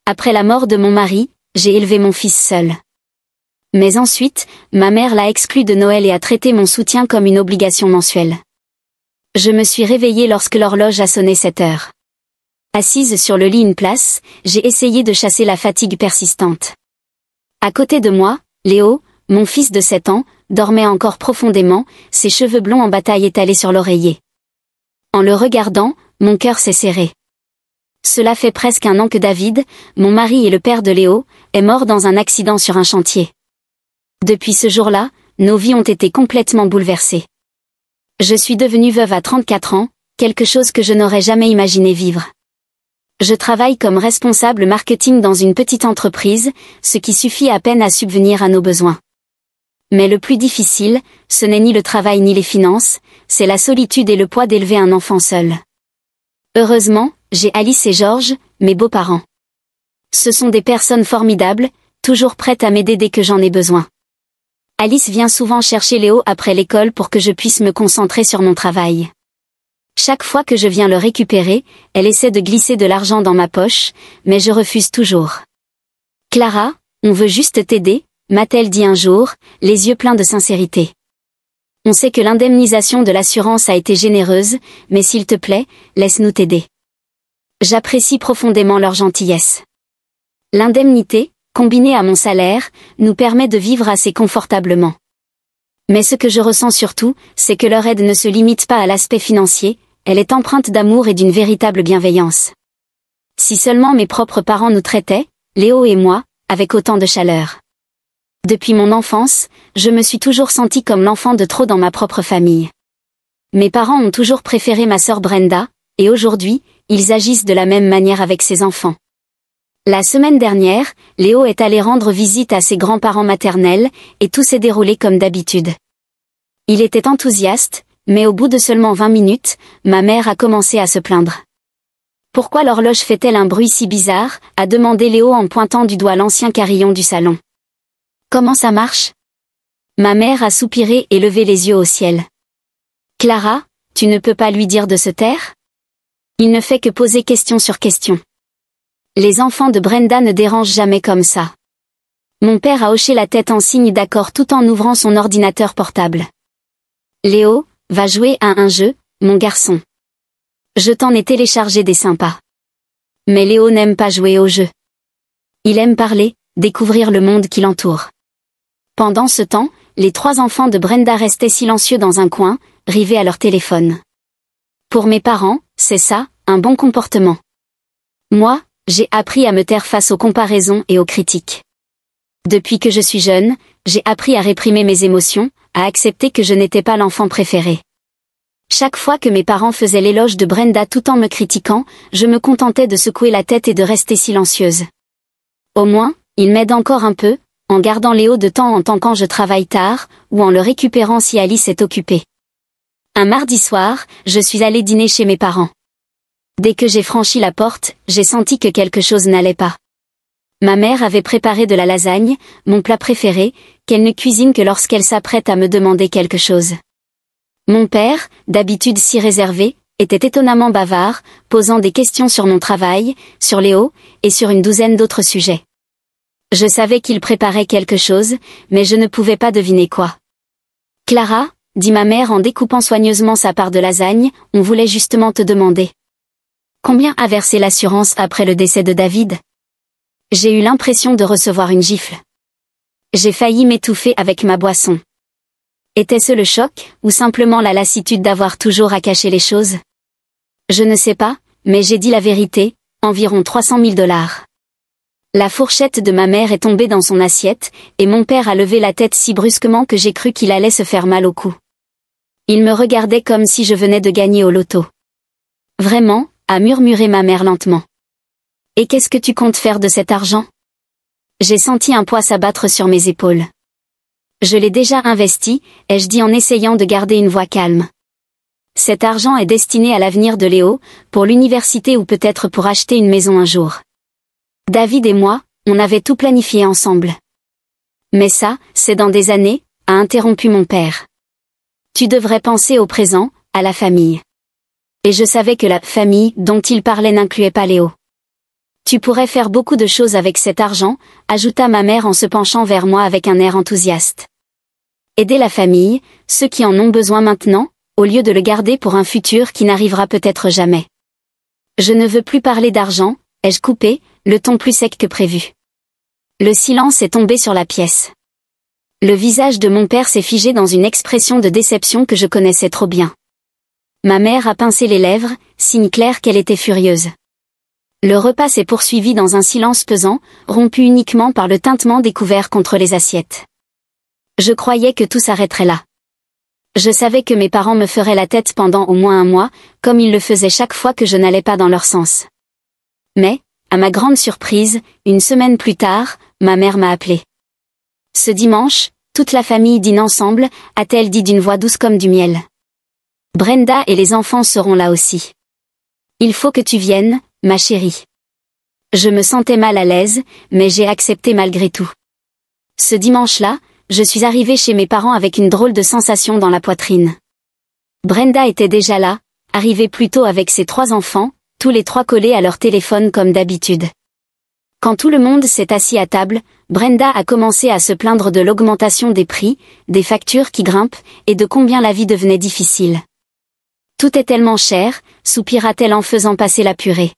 Après la mort de mon mari, j'ai élevé mon fils seul. Mais ensuite, ma mère l'a exclu de Noël et a traité mon soutien comme une obligation mensuelle. Je me suis réveillée lorsque l'horloge a sonné 7 heures. Assise sur le lit une place, j'ai essayé de chasser la fatigue persistante. À côté de moi, Léo, mon fils de 7 ans, dormait encore profondément, ses cheveux blonds en bataille étalés sur l'oreiller. En le regardant, mon cœur s'est serré. Cela fait presque 1 an que David, mon mari et le père de Léo, est mort dans un accident sur un chantier. Depuis ce jour-là, nos vies ont été complètement bouleversées. Je suis devenue veuve à 34 ans, quelque chose que je n'aurais jamais imaginé vivre. Je travaille comme responsable marketing dans une petite entreprise, ce qui suffit à peine à subvenir à nos besoins. Mais le plus difficile, ce n'est ni le travail ni les finances, c'est la solitude et le poids d'élever un enfant seul. Heureusement, j'ai Alice et Georges, mes beaux-parents. Ce sont des personnes formidables, toujours prêtes à m'aider dès que j'en ai besoin. Alice vient souvent chercher Léo après l'école pour que je puisse me concentrer sur mon travail. Chaque fois que je viens le récupérer, elle essaie de glisser de l'argent dans ma poche, mais je refuse toujours. « Clara, on veut juste t'aider », m'a-t-elle dit un jour, les yeux pleins de sincérité. On sait que l'indemnisation de l'assurance a été généreuse, mais s'il te plaît, laisse-nous t'aider. J'apprécie profondément leur gentillesse. L'indemnité, combinée à mon salaire, nous permet de vivre assez confortablement. Mais ce que je ressens surtout, c'est que leur aide ne se limite pas à l'aspect financier, elle est empreinte d'amour et d'une véritable bienveillance. Si seulement mes propres parents nous traitaient, Léo et moi, avec autant de chaleur. Depuis mon enfance, je me suis toujours sentie comme l'enfant de trop dans ma propre famille. Mes parents ont toujours préféré ma sœur Brenda, et aujourd'hui, ils agissent de la même manière avec ses enfants. La semaine dernière, Léo est allé rendre visite à ses grands-parents maternels, et tout s'est déroulé comme d'habitude. Il était enthousiaste, mais au bout de seulement 20 minutes, ma mère a commencé à se plaindre. « Pourquoi l'horloge fait-elle un bruit si bizarre ?» a demandé Léo en pointant du doigt l'ancien carillon du salon. « Comment ça marche ?» Ma mère a soupiré et levé les yeux au ciel. « Clara, tu ne peux pas lui dire de se taire ? Il ne fait que poser question sur question. Les enfants de Brenda ne dérangent jamais comme ça. » Mon père a hoché la tête en signe d'accord tout en ouvrant son ordinateur portable. « Léo, va jouer à un jeu, mon garçon. Je t'en ai téléchargé des sympas. » Mais Léo n'aime pas jouer au jeu. Il aime parler, découvrir le monde qui l'entoure. Pendant ce temps, les 3 enfants de Brenda restaient silencieux dans un coin, rivés à leur téléphone. Pour mes parents, c'est ça, un bon comportement. Moi, j'ai appris à me taire face aux comparaisons et aux critiques. Depuis que je suis jeune, j'ai appris à réprimer mes émotions, à accepter que je n'étais pas l'enfant préféré. Chaque fois que mes parents faisaient l'éloge de Brenda tout en me critiquant, je me contentais de secouer la tête et de rester silencieuse. Au moins, ils m'aident encore un peu, en gardant Léo de temps en temps quand je travaille tard, ou en le récupérant si Alice est occupée. Un mardi soir, je suis allée dîner chez mes parents. Dès que j'ai franchi la porte, j'ai senti que quelque chose n'allait pas. Ma mère avait préparé de la lasagne, mon plat préféré, qu'elle ne cuisine que lorsqu'elle s'apprête à me demander quelque chose. Mon père, d'habitude si réservé, était étonnamment bavard, posant des questions sur mon travail, sur Léo, et sur une douzaine d'autres sujets. Je savais qu'il préparait quelque chose, mais je ne pouvais pas deviner quoi. « Clara, » dit ma mère en découpant soigneusement sa part de lasagne, « on voulait justement te demander. Combien a versé l'assurance après le décès de David ? » J'ai eu l'impression de recevoir une gifle. J'ai failli m'étouffer avec ma boisson. Était-ce le choc, ou simplement la lassitude d'avoir toujours à cacher les choses ? Je ne sais pas, mais j'ai dit la vérité, environ 300 000 $. La fourchette de ma mère est tombée dans son assiette, et mon père a levé la tête si brusquement que j'ai cru qu'il allait se faire mal au cou. Il me regardait comme si je venais de gagner au loto. Vraiment, a murmuré ma mère lentement. Et qu'est-ce que tu comptes faire de cet argent ? J'ai senti un poids s'abattre sur mes épaules. Je l'ai déjà investi, ai-je dit en essayant de garder une voix calme. Cet argent est destiné à l'avenir de Léo, pour l'université ou peut-être pour acheter une maison un jour. David et moi, on avait tout planifié ensemble. Mais ça, c'est dans des années, a interrompu mon père. Tu devrais penser au présent, à la famille. Et je savais que la famille dont il parlait n'incluait pas Léo. Tu pourrais faire beaucoup de choses avec cet argent, ajouta ma mère en se penchant vers moi avec un air enthousiaste. Aider la famille, ceux qui en ont besoin maintenant, au lieu de le garder pour un futur qui n'arrivera peut-être jamais. Je ne veux plus parler d'argent, ai-je coupé, le ton plus sec que prévu. Le silence est tombé sur la pièce. Le visage de mon père s'est figé dans une expression de déception que je connaissais trop bien. Ma mère a pincé les lèvres, signe clair qu'elle était furieuse. Le repas s'est poursuivi dans un silence pesant, rompu uniquement par le tintement des couverts contre les assiettes. Je croyais que tout s'arrêterait là. Je savais que mes parents me feraient la tête pendant au moins un mois, comme ils le faisaient chaque fois que je n'allais pas dans leur sens. Mais, à ma grande surprise, une semaine plus tard, ma mère m'a appelé. Ce dimanche, toute la famille dîne ensemble, a-t-elle dit d'une voix douce comme du miel. Brenda et les enfants seront là aussi. Il faut que tu viennes, ma chérie. Je me sentais mal à l'aise, mais j'ai accepté malgré tout. Ce dimanche-là, je suis arrivée chez mes parents avec une drôle de sensation dans la poitrine. Brenda était déjà là, arrivée plus tôt avec ses 3 enfants, tous les 3 collés à leur téléphone comme d'habitude. Quand tout le monde s'est assis à table, Brenda a commencé à se plaindre de l'augmentation des prix, des factures qui grimpent, et de combien la vie devenait difficile. Tout est tellement cher, soupira-t-elle en faisant passer la purée.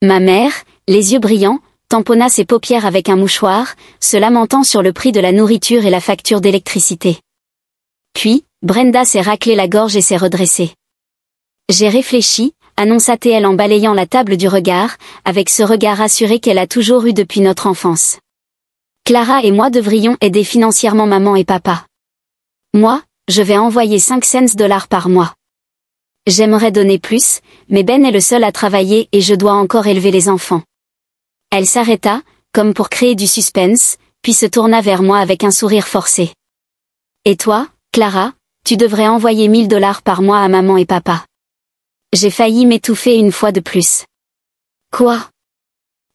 Ma mère, les yeux brillants, tamponna ses paupières avec un mouchoir, se lamentant sur le prix de la nourriture et la facture d'électricité. Puis, Brenda s'est raclé la gorge et s'est redressée. J'ai réfléchi, annonça-t-elle en balayant la table du regard, avec ce regard assuré qu'elle a toujours eu depuis notre enfance. Clara et moi devrions aider financièrement maman et papa. Moi, je vais envoyer 5 cents par mois. J'aimerais donner plus, mais Ben est le seul à travailler et je dois encore élever les enfants. Elle s'arrêta, comme pour créer du suspense, puis se tourna vers moi avec un sourire forcé. Et toi, Clara, tu devrais envoyer 1000 $ par mois à maman et papa. J'ai failli m'étouffer une fois de plus. Quoi?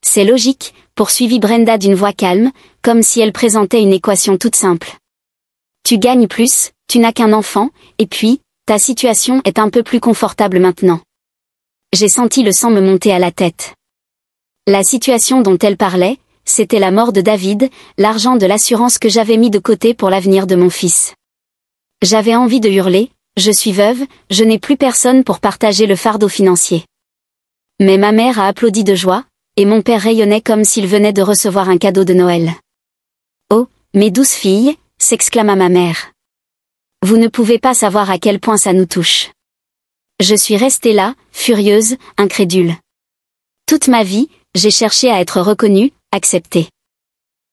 C'est logique, poursuivit Brenda d'une voix calme, comme si elle présentait une équation toute simple. Tu gagnes plus, tu n'as qu'un enfant, et puis, ta situation est un peu plus confortable maintenant. J'ai senti le sang me monter à la tête. La situation dont elle parlait, c'était la mort de David, l'argent de l'assurance que j'avais mis de côté pour l'avenir de mon fils. J'avais envie de hurler, je suis veuve, je n'ai plus personne pour partager le fardeau financier. Mais ma mère a applaudi de joie, et mon père rayonnait comme s'il venait de recevoir un cadeau de Noël. Oh, mes douces filles, s'exclama ma mère. Vous ne pouvez pas savoir à quel point ça nous touche. Je suis restée là, furieuse, incrédule. Toute ma vie, j'ai cherché à être reconnue, acceptée.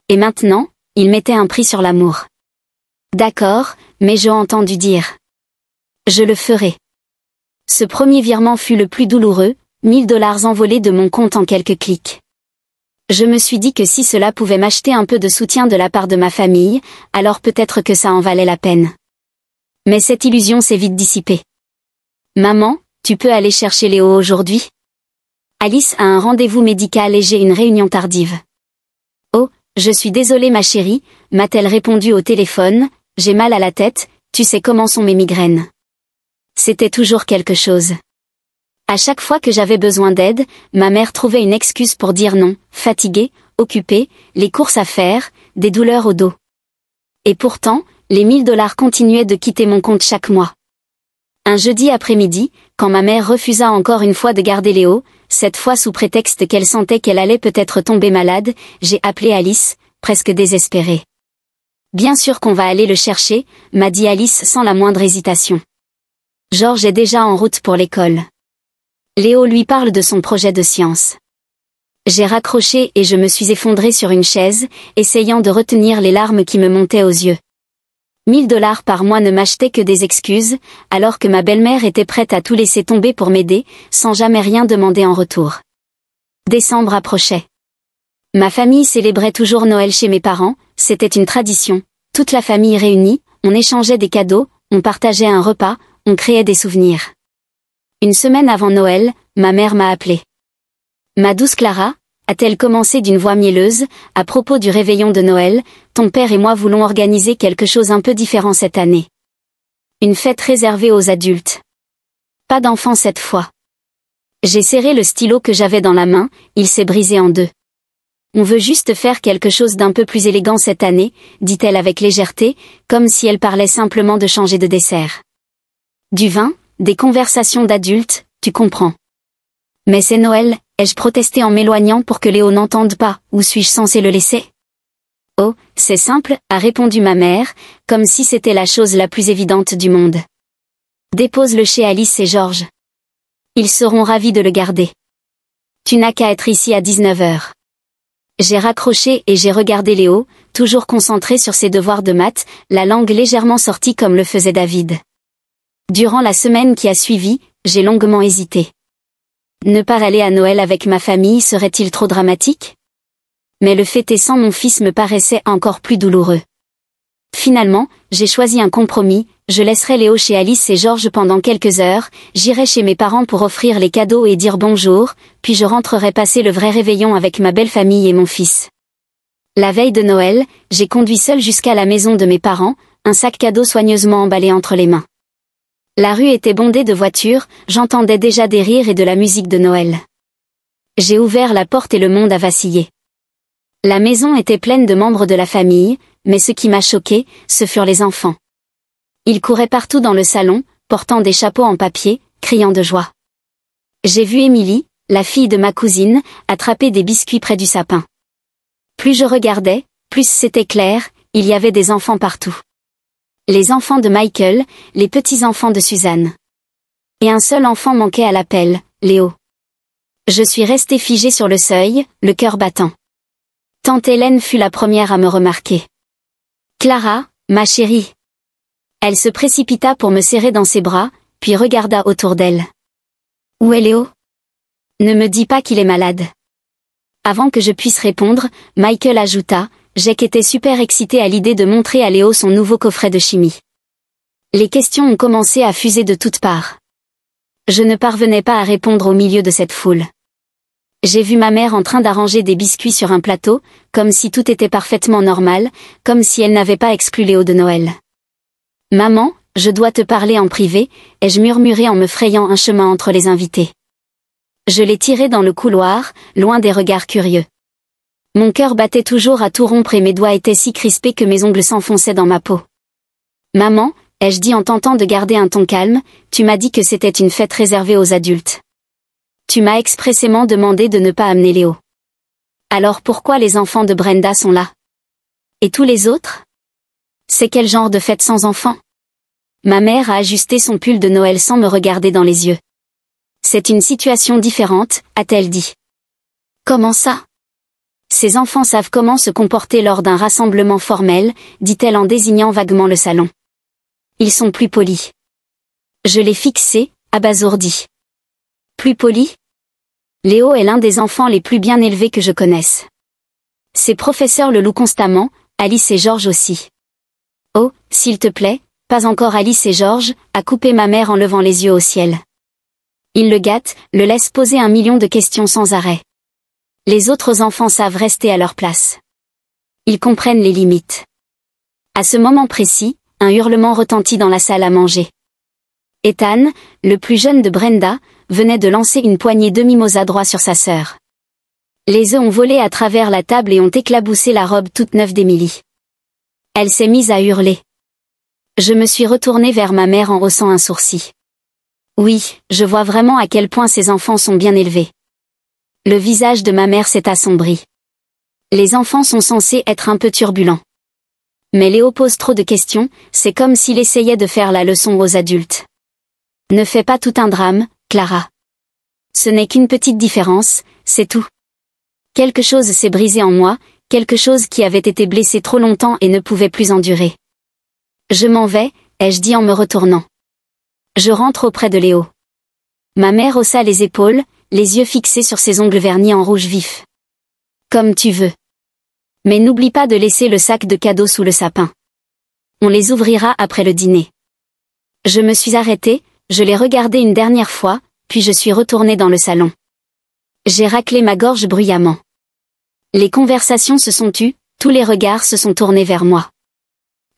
Et maintenant, il mettait un prix sur l'amour. D'accord, mais j'ai entendu dire. Je le ferai. Ce premier virement fut le plus douloureux, 1000 $ envolés de mon compte en quelques clics. Je me suis dit que si cela pouvait m'acheter un peu de soutien de la part de ma famille, alors peut-être que ça en valait la peine. Mais cette illusion s'est vite dissipée. Maman, tu peux aller chercher Léo aujourd'hui? Alice a un rendez-vous médical et j'ai une réunion tardive. Oh, je suis désolée ma chérie, m'a-t-elle répondu au téléphone, j'ai mal à la tête, tu sais comment sont mes migraines. C'était toujours quelque chose. À chaque fois que j'avais besoin d'aide, ma mère trouvait une excuse pour dire non, fatiguée, occupée, les courses à faire, des douleurs au dos. Et pourtant, les 1000 $ continuaient de quitter mon compte chaque mois. Un jeudi après-midi, quand ma mère refusa encore une fois de garder Léo, cette fois sous prétexte qu'elle sentait qu'elle allait peut-être tomber malade, j'ai appelé Alice, presque désespérée. Bien sûr qu'on va aller le chercher, m'a dit Alice sans la moindre hésitation. Georges est déjà en route pour l'école. Léo lui parle de son projet de science. J'ai raccroché et je me suis effondrée sur une chaise, essayant de retenir les larmes qui me montaient aux yeux. 1000 $ par mois ne m'achetaient que des excuses, alors que ma belle-mère était prête à tout laisser tomber pour m'aider, sans jamais rien demander en retour. Décembre approchait. Ma famille célébrait toujours Noël chez mes parents, c'était une tradition, toute la famille réunie, on échangeait des cadeaux, on partageait un repas, on créait des souvenirs. Une semaine avant Noël, ma mère m'a appelée. Ma douce Clara, a-t-elle commencé d'une voix mielleuse, à propos du réveillon de Noël, ton père et moi voulons organiser quelque chose un peu différent cette année. Une fête réservée aux adultes. Pas d'enfants cette fois. J'ai serré le stylo que j'avais dans la main, il s'est brisé en deux. On veut juste faire quelque chose d'un peu plus élégant cette année, dit-elle avec légèreté, comme si elle parlait simplement de changer de dessert. Du vin, des conversations d'adultes, tu comprends. Mais c'est Noël, ai-je protesté en m'éloignant pour que Léo n'entende pas, où suis-je censé le laisser? Oh, c'est simple, a répondu ma mère, comme si c'était la chose la plus évidente du monde. Dépose-le chez Alice et Georges. Ils seront ravis de le garder. Tu n'as qu'à être ici à 19h. J'ai raccroché et j'ai regardé Léo, toujours concentré sur ses devoirs de maths, la langue légèrement sortie comme le faisait David. Durant la semaine qui a suivi, j'ai longuement hésité. Ne pas aller à Noël avec ma famille serait-il trop dramatique? Mais le fêter sans mon fils me paraissait encore plus douloureux. Finalement, j'ai choisi un compromis, je laisserai Léo chez Alice et Georges pendant quelques heures, j'irai chez mes parents pour offrir les cadeaux et dire bonjour, puis je rentrerai passer le vrai réveillon avec ma belle famille et mon fils. La veille de Noël, j'ai conduit seule jusqu'à la maison de mes parents, un sac cadeau soigneusement emballé entre les mains. La rue était bondée de voitures, j'entendais déjà des rires et de la musique de Noël. J'ai ouvert la porte et le monde a vacillé. La maison était pleine de membres de la famille, mais ce qui m'a choqué, ce furent les enfants. Ils couraient partout dans le salon, portant des chapeaux en papier, criant de joie. J'ai vu Émilie, la fille de ma cousine, attraper des biscuits près du sapin. Plus je regardais, plus c'était clair, il y avait des enfants partout. Les enfants de Michael, les petits-enfants de Suzanne. Et un seul enfant manquait à l'appel, Léo. Je suis restée figée sur le seuil, le cœur battant. Tante Hélène fut la première à me remarquer. « Clara, ma chérie !» Elle se précipita pour me serrer dans ses bras, puis regarda autour d'elle. « Où est Léo ? Ne me dis pas qu'il est malade. » Avant que je puisse répondre, Michael ajouta, « Jake était super excité à l'idée de montrer à Léo son nouveau coffret de chimie. » Les questions ont commencé à fuser de toutes parts. Je ne parvenais pas à répondre au milieu de cette foule. J'ai vu ma mère en train d'arranger des biscuits sur un plateau, comme si tout était parfaitement normal, comme si elle n'avait pas exclu Léo de Noël. « Maman, je dois te parler en privé », ai-je murmuré en me frayant un chemin entre les invités. Je l'ai tiré dans le couloir, loin des regards curieux. Mon cœur battait toujours à tout rompre et mes doigts étaient si crispés que mes ongles s'enfonçaient dans ma peau. « Maman », ai-je dit en tentant de garder un ton calme, « tu m'as dit que c'était une fête réservée aux adultes. Tu m'as expressément demandé de ne pas amener Léo. Alors pourquoi les enfants de Brenda sont là? Et tous les autres? C'est quel genre de fête sans enfants? » Ma mère a ajusté son pull de Noël sans me regarder dans les yeux. « C'est une situation différente, a-t-elle dit. »« Comment ça? » « Ces enfants savent comment se comporter lors d'un rassemblement formel, dit-elle en désignant vaguement le salon. Ils sont plus polis. Je l'ai fixé, abasourdi. Plus polis? Léo est l'un des enfants les plus bien élevés que je connaisse. Ses professeurs le louent constamment, Alice et Georges aussi. Oh, s'il te plaît, pas encore Alice et Georges, a coupé ma mère en levant les yeux au ciel. Il le gâte, le laisse poser 1 million de questions sans arrêt. Les autres enfants savent rester à leur place. Ils comprennent les limites. À ce moment précis, un hurlement retentit dans la salle à manger. Ethan, le plus jeune de Brenda, venait de lancer une poignée de mimosas droit sur sa sœur. Les œufs ont volé à travers la table et ont éclaboussé la robe toute neuve d'Émilie. Elle s'est mise à hurler. Je me suis retournée vers ma mère en haussant un sourcil. Oui, je vois vraiment à quel point ces enfants sont bien élevés. Le visage de ma mère s'est assombri. Les enfants sont censés être un peu turbulents. Mais Léo pose trop de questions, c'est comme s'il essayait de faire la leçon aux adultes. Ne fais pas tout un drame, Clara. Ce n'est qu'une petite différence, c'est tout. Quelque chose s'est brisé en moi, quelque chose qui avait été blessé trop longtemps et ne pouvait plus endurer. Je m'en vais, ai-je dit en me retournant. Je rentre auprès de Léo. Ma mère haussa les épaules, les yeux fixés sur ses ongles vernis en rouge vif. Comme tu veux. Mais n'oublie pas de laisser le sac de cadeaux sous le sapin. On les ouvrira après le dîner. Je me suis arrêtée, je l'ai regardé une dernière fois, puis je suis retournée dans le salon. J'ai raclé ma gorge bruyamment. Les conversations se sont tues, tous les regards se sont tournés vers moi.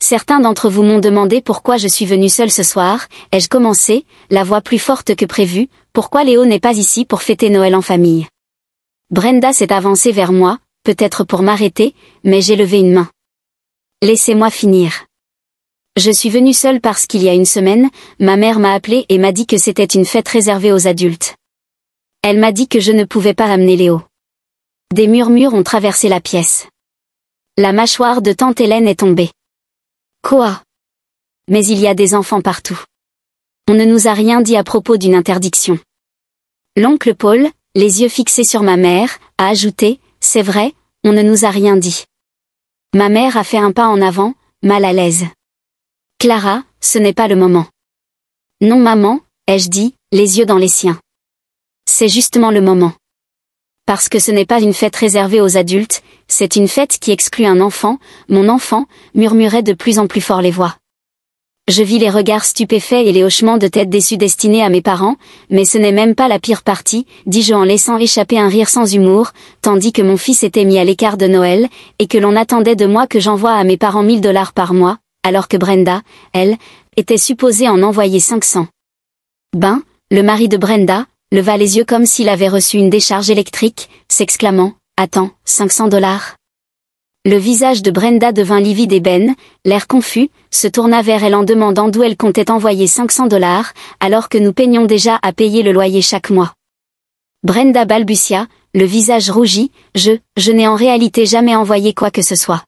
Certains d'entre vous m'ont demandé pourquoi je suis venue seule ce soir, ai-je commencé, la voix plus forte que prévu, pourquoi Léo n'est pas ici pour fêter Noël en famille. Brenda s'est avancée vers moi, peut-être pour m'arrêter, mais j'ai levé une main. Laissez-moi finir. Je suis venue seule parce qu'il y a une semaine, ma mère m'a appelée et m'a dit que c'était une fête réservée aux adultes. Elle m'a dit que je ne pouvais pas amener Léo. Des murmures ont traversé la pièce. La mâchoire de tante Hélène est tombée. Quoi? Mais il y a des enfants partout. On ne nous a rien dit à propos d'une interdiction. L'oncle Paul, les yeux fixés sur ma mère, a ajouté, c'est vrai, on ne nous a rien dit. Ma mère a fait un pas en avant, mal à l'aise. Clara, ce n'est pas le moment. Non maman, ai-je dit, les yeux dans les siens. C'est justement le moment. Parce que ce n'est pas une fête réservée aux adultes, c'est une fête qui exclut un enfant, mon enfant, murmuraient de plus en plus fort les voix. Je vis les regards stupéfaits et les hochements de tête déçus destinés à mes parents, mais ce n'est même pas la pire partie, dis-je en laissant échapper un rire sans humour, tandis que mon fils était mis à l'écart de Noël, et que l'on attendait de moi que j'envoie à mes parents 1000 $ par mois, alors que Brenda, elle, était supposée en envoyer 500. Ben, le mari de Brenda, leva les yeux comme s'il avait reçu une décharge électrique, s'exclamant, attends, 500 $. Le visage de Brenda devint livide et Ben, l'air confus, se tourna vers elle en demandant d'où elle comptait envoyer 500 $, alors que nous peignions déjà à payer le loyer chaque mois. Brenda balbutia, le visage rougi, je n'ai en réalité jamais envoyé quoi que ce soit.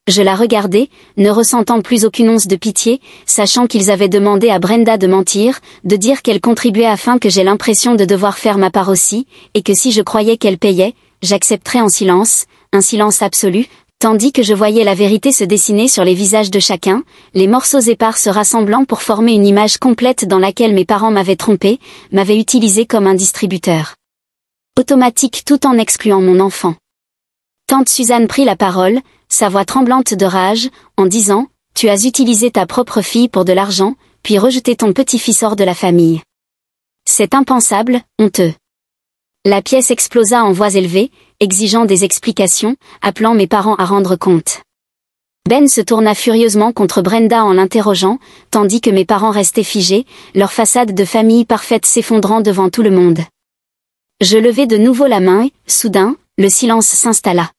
Je la regardai, ne ressentant plus aucune once de pitié, sachant qu'ils avaient demandé à Brenda de mentir, de dire qu'elle contribuait afin que j'aie l'impression de devoir faire ma part aussi, et que si je croyais qu'elle payait, j'accepterais en silence, un silence absolu, tandis que je voyais la vérité se dessiner sur les visages de chacun, les morceaux épars se rassemblant pour former une image complète dans laquelle mes parents m'avaient trompé, m'avaient utilisé comme un distributeur automatique tout en excluant mon enfant. Tante Suzanne prit la parole, sa voix tremblante de rage, en disant « Tu as utilisé ta propre fille pour de l'argent, puis rejeté ton petit-fils hors de la famille. C'est impensable, honteux. » La pièce explosa en voix élevée, exigeant des explications, appelant mes parents à rendre compte. Ben se tourna furieusement contre Brenda en l'interrogeant, tandis que mes parents restaient figés, leur façade de famille parfaite s'effondrant devant tout le monde. Je levai de nouveau la main et, soudain, le silence s'installa.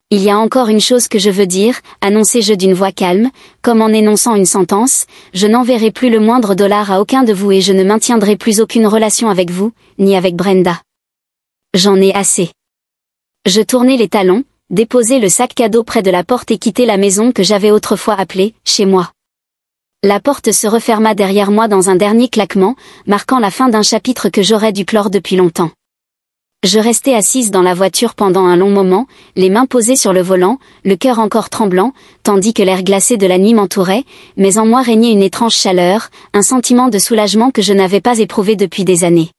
Il y a encore une chose que je veux dire, annonçai-je d'une voix calme, comme en énonçant une sentence, je n'enverrai plus le moindre dollar à aucun de vous et je ne maintiendrai plus aucune relation avec vous, ni avec Brenda. J'en ai assez. Je tournai les talons, déposai le sac cadeau près de la porte et quittai la maison que j'avais autrefois appelée « chez moi ». La porte se referma derrière moi dans un dernier claquement, marquant la fin d'un chapitre que j'aurais dû clore depuis longtemps. Je restai assise dans la voiture pendant un long moment, les mains posées sur le volant, le cœur encore tremblant, tandis que l'air glacé de la nuit m'entourait, mais en moi régnait une étrange chaleur, un sentiment de soulagement que je n'avais pas éprouvé depuis des années.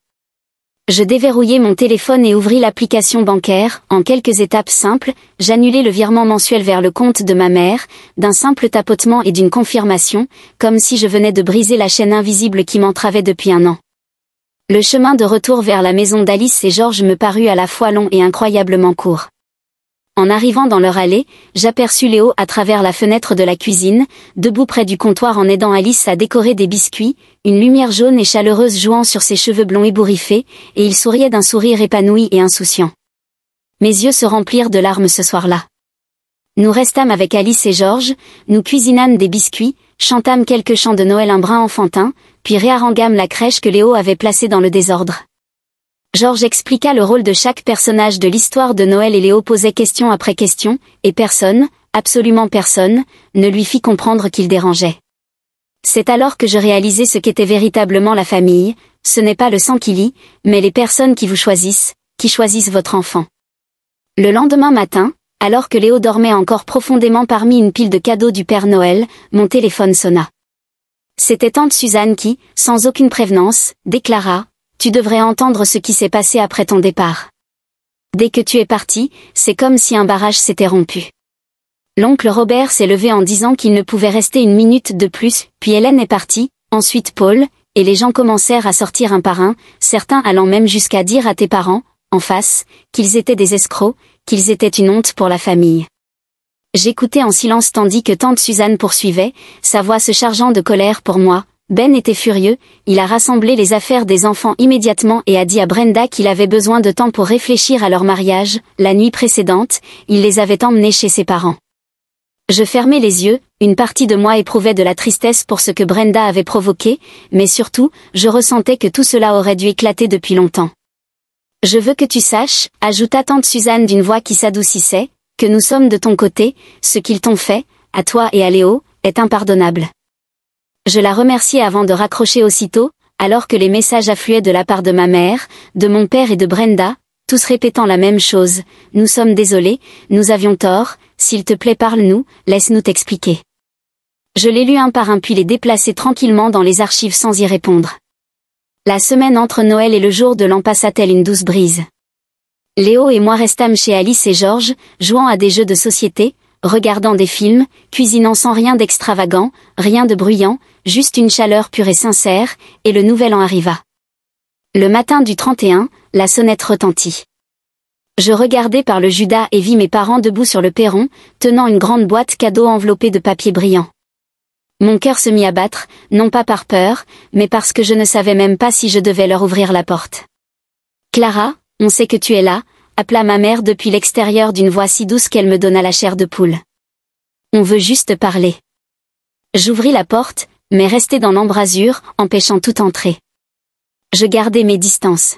Je déverrouillai mon téléphone et ouvris l'application bancaire, en quelques étapes simples, j'annulai le virement mensuel vers le compte de ma mère, d'un simple tapotement et d'une confirmation, comme si je venais de briser la chaîne invisible qui m'entravait depuis un an. Le chemin de retour vers la maison d'Alice et Georges me parut à la fois long et incroyablement court. En arrivant dans leur allée, j'aperçus Léo à travers la fenêtre de la cuisine, debout près du comptoir en aidant Alice à décorer des biscuits, une lumière jaune et chaleureuse jouant sur ses cheveux blonds ébouriffés, et il souriait d'un sourire épanoui et insouciant. Mes yeux se remplirent de larmes ce soir-là. Nous restâmes avec Alice et Georges, nous cuisinâmes des biscuits, chantâmes quelques chants de Noël un brin enfantin, puis réarrangâmes la crèche que Léo avait placée dans le désordre. Georges expliqua le rôle de chaque personnage de l'histoire de Noël et Léo posait question après question, et personne, absolument personne, ne lui fit comprendre qu'il dérangeait. C'est alors que je réalisai ce qu'était véritablement la famille, ce n'est pas le sang qui lie, mais les personnes qui vous choisissent, qui choisissent votre enfant. Le lendemain matin, alors que Léo dormait encore profondément parmi une pile de cadeaux du Père Noël, mon téléphone sonna. C'était tante Suzanne qui, sans aucune prévenance, déclara « Tu devrais entendre ce qui s'est passé après ton départ. Dès que tu es parti, c'est comme si un barrage s'était rompu. » L'oncle Robert s'est levé en disant qu'il ne pouvait rester une minute de plus, puis Hélène est partie, ensuite Paul, et les gens commencèrent à sortir un par un, certains allant même jusqu'à dire à tes parents, en face, qu'ils étaient des escrocs, qu'ils étaient une honte pour la famille. J'écoutais en silence tandis que tante Suzanne poursuivait, sa voix se chargeant de colère pour moi. Ben était furieux, il a rassemblé les affaires des enfants immédiatement et a dit à Brenda qu'il avait besoin de temps pour réfléchir à leur mariage. La nuit précédente, il les avait emmenés chez ses parents. Je fermais les yeux, une partie de moi éprouvait de la tristesse pour ce que Brenda avait provoqué, mais surtout, je ressentais que tout cela aurait dû éclater depuis longtemps. Je veux que tu saches, ajouta tante Suzanne d'une voix qui s'adoucissait, que nous sommes de ton côté, ce qu'ils t'ont fait, à toi et à Léo, est impardonnable. Je la remerciai avant de raccrocher aussitôt, alors que les messages affluaient de la part de ma mère, de mon père et de Brenda, tous répétant la même chose. Nous sommes désolés, nous avions tort, s'il te plaît parle-nous, laisse-nous t'expliquer. Je les lus un par un puis les déplaçai tranquillement dans les archives sans y répondre. La semaine entre Noël et le jour de l'an passa-t-elle une douce brise. Léo et moi restâmes chez Alice et Georges, jouant à des jeux de société, regardant des films, cuisinant sans rien d'extravagant, rien de bruyant, juste une chaleur pure et sincère, et le nouvel an arriva. Le matin du 31, la sonnette retentit. Je regardai par le Judas et vis mes parents debout sur le perron, tenant une grande boîte cadeau enveloppée de papier brillant. Mon cœur se mit à battre, non pas par peur, mais parce que je ne savais même pas si je devais leur ouvrir la porte. « Clara, on sait que tu es là », appela ma mère depuis l'extérieur d'une voix si douce qu'elle me donna la chair de poule. « On veut juste parler. » J'ouvris la porte, mais restai dans l'embrasure, empêchant toute entrée. Je gardai mes distances.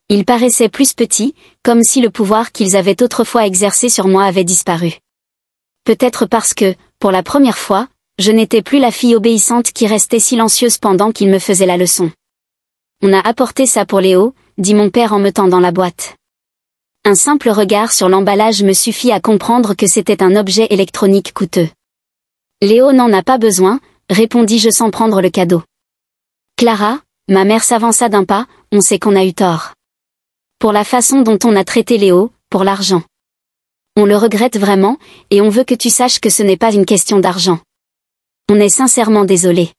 Ils paraissaient plus petits, comme si le pouvoir qu'ils avaient autrefois exercé sur moi avait disparu. Peut-être parce que, pour la première fois, je n'étais plus la fille obéissante qui restait silencieuse pendant qu'il me faisait la leçon. « On a apporté ça pour Léo », dit mon père en me tendant la boîte. Un simple regard sur l'emballage me suffit à comprendre que c'était un objet électronique coûteux. « Léo n'en a pas besoin », répondis-je sans prendre le cadeau. « Clara », ma mère s'avança d'un pas, « on sait qu'on a eu tort. Pour la façon dont on a traité Léo, pour l'argent. On le regrette vraiment, et on veut que tu saches que ce n'est pas une question d'argent. On est sincèrement désolé. »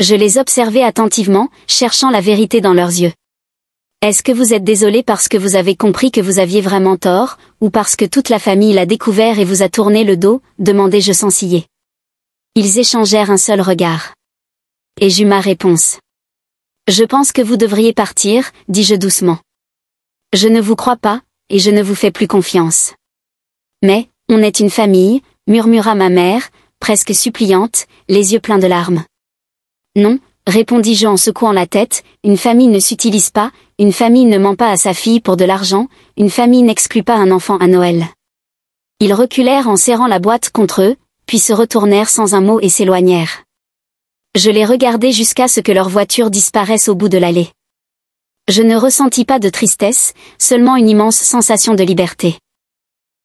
Je les observai attentivement, cherchant la vérité dans leurs yeux. « Est-ce que vous êtes désolé parce que vous avez compris que vous aviez vraiment tort, ou parce que toute la famille l'a découvert et vous a tourné le dos ?» demandai-je sans ciller. Ils échangèrent un seul regard. Et j'eus ma réponse. « Je pense que vous devriez partir, dis-je doucement. Je ne vous crois pas, et je ne vous fais plus confiance. »« Mais, on est une famille, » murmura ma mère, presque suppliante, les yeux pleins de larmes. « Non, » répondis-je en secouant la tête, « une famille ne s'utilise pas, une famille ne ment pas à sa fille pour de l'argent, une famille n'exclut pas un enfant à Noël. » Ils reculèrent en serrant la boîte contre eux, puis se retournèrent sans un mot et s'éloignèrent. Je les regardai jusqu'à ce que leur voiture disparaisse au bout de l'allée. Je ne ressentis pas de tristesse, seulement une immense sensation de liberté.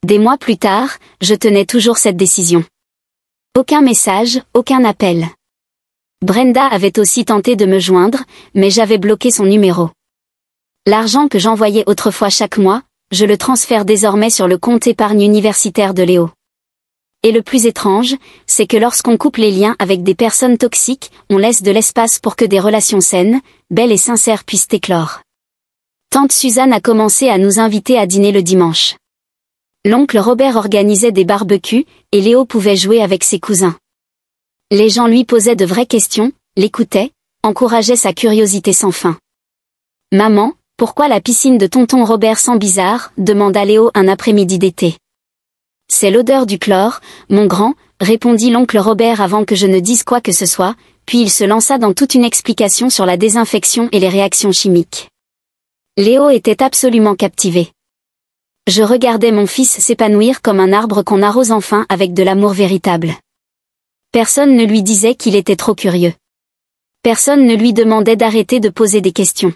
Des mois plus tard, je tenais toujours cette décision. Aucun message, aucun appel. Brenda avait aussi tenté de me joindre, mais j'avais bloqué son numéro. L'argent que j'envoyais autrefois chaque mois, je le transfère désormais sur le compte épargne universitaire de Léo. Et le plus étrange, c'est que lorsqu'on coupe les liens avec des personnes toxiques, on laisse de l'espace pour que des relations saines, belles et sincères puissent éclore. Tante Suzanne a commencé à nous inviter à dîner le dimanche. L'oncle Robert organisait des barbecues, et Léo pouvait jouer avec ses cousins. Les gens lui posaient de vraies questions, l'écoutaient, encourageaient sa curiosité sans fin. « Maman, pourquoi la piscine de tonton Robert sent bizarre ?» demanda Léo un après-midi d'été. « C'est l'odeur du chlore, mon grand », répondit l'oncle Robert avant que je ne dise quoi que ce soit, puis il se lança dans toute une explication sur la désinfection et les réactions chimiques. Léo était absolument captivé. Je regardais mon fils s'épanouir comme un arbre qu'on arrose enfin avec de l'amour véritable. Personne ne lui disait qu'il était trop curieux. Personne ne lui demandait d'arrêter de poser des questions.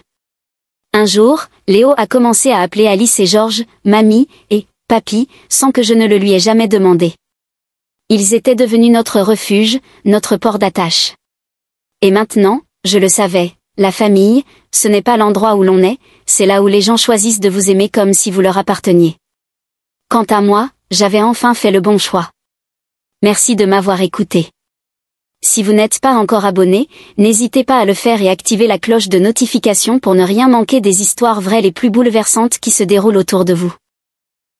Un jour, Léo a commencé à appeler Alice et Georges « mamie » et « papy » sans que je ne le lui ai jamais demandé. Ils étaient devenus notre refuge, notre port d'attache. Et maintenant, je le savais, la famille, ce n'est pas l'endroit où l'on est, c'est là où les gens choisissent de vous aimer comme si vous leur apparteniez. Quant à moi, j'avais enfin fait le bon choix. Merci de m'avoir écouté. Si vous n'êtes pas encore abonné, n'hésitez pas à le faire et activer la cloche de notification pour ne rien manquer des histoires vraies les plus bouleversantes qui se déroulent autour de vous.